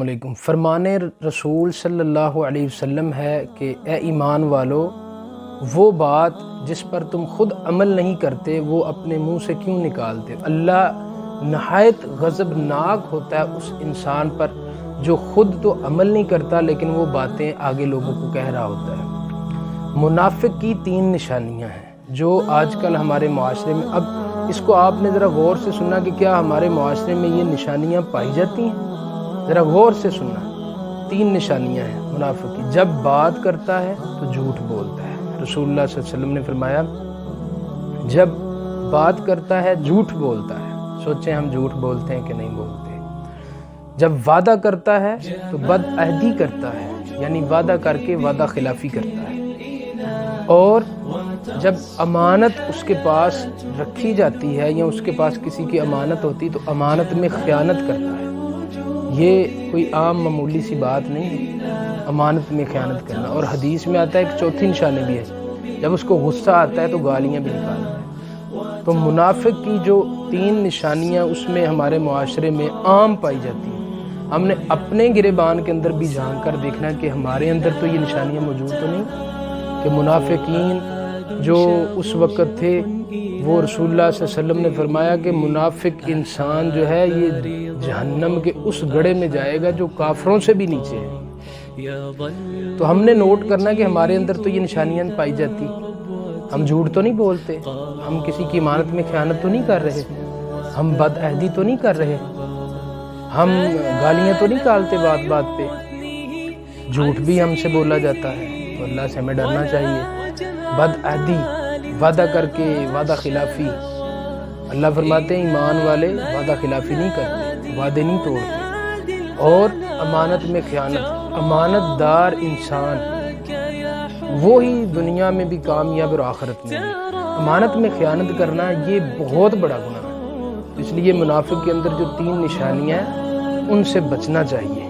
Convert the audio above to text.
علیکم۔ فرمان رسول صلی اللہ علیہ وسلم ہے کہ اے ایمان والو، وہ بات جس پر تم خود عمل نہیں کرتے وہ اپنے منہ سے کیوں نکالتے؟ اللہ نہایت غضبناک ہوتا ہے اس انسان پر جو خود تو عمل نہیں کرتا لیکن وہ باتیں آگے لوگوں کو کہہ رہا ہوتا ہے۔ منافق کی 3 نشانیاں ہیں جو آج کل ہمارے معاشرے میں، اب اس کو آپ نے ذرا غور سے سننا کہ کیا ہمارے معاشرے میں یہ نشانیاں پائی جاتی ہیں؟ ذرا غور سے سننا۔ 3 نشانیاں ہیں منافق کی۔ جب بات کرتا ہے تو جھوٹ بولتا ہے۔ رسول اللہ صلی اللہ علیہ وسلم نے فرمایا جب بات کرتا ہے جھوٹ بولتا ہے۔ سوچیں ہم جھوٹ بولتے ہیں کہ نہیں بولتے۔ جب وعدہ کرتا ہے تو بد عہدی کرتا ہے، یعنی وعدہ کر کے وعدہ خلافی کرتا ہے۔ اور جب امانت اس کے پاس رکھی جاتی ہے یا اس کے پاس کسی کی امانت ہوتی تو امانت میں خیانت کرتا ہے۔ یہ کوئی عام معمولی سی بات نہیں ہے، امانت میں خیانت کرنا۔ اور حدیث میں آتا ہے ایک چوتھی نشانی بھی ہے، جب اس کو غصہ آتا ہے تو گالیاں بھی نکالتا ہے۔ تو منافق کی جو 3 نشانیاں اس میں ہمارے معاشرے میں عام پائی جاتی ہیں، ہم نے اپنے گریبان کے اندر بھی جھانک کر دیکھنا کہ ہمارے اندر تو یہ نشانیاں موجود تو نہیں کہ منافقین جو اس وقت تھے وہ رسول اللہ صلی اللہ علیہ وسلم نے فرمایا کہ منافق انسان جو ہے یہ جہنم کے اس گڑھے میں جائے گا جو کافروں سے بھی نیچے ہے۔ تو ہم نے نوٹ کرنا کہ ہمارے اندر تو یہ نشانیاں پائی جاتی۔ ہم جھوٹ تو نہیں بولتے، ہم کسی کی امانت میں خیانت تو نہیں کر رہے، ہم بد عہدی تو نہیں کر رہے، ہم گالیاں تو نہیں نکالتے بات بات پہ، جھوٹ بھی ہم سے بولا جاتا ہے۔ تو اللہ سے ہمیں ڈرنا چاہیے۔ بد عہدی، وعدہ کر کے وعدہ خلافی، اللہ فرماتے ہیں ایمان والے وعدہ خلافی نہیں کرتے، وعدے نہیں توڑتے۔ اور امانت میں خیانت، امانت دار انسان وہی دنیا میں بھی کامیاب اور آخرت میں بھی۔ امانت میں خیانت کرنا یہ بہت بڑا گناہ ہے، اس لیے منافق کے اندر جو 3 نشانیاں ہیں ان سے بچنا چاہیے۔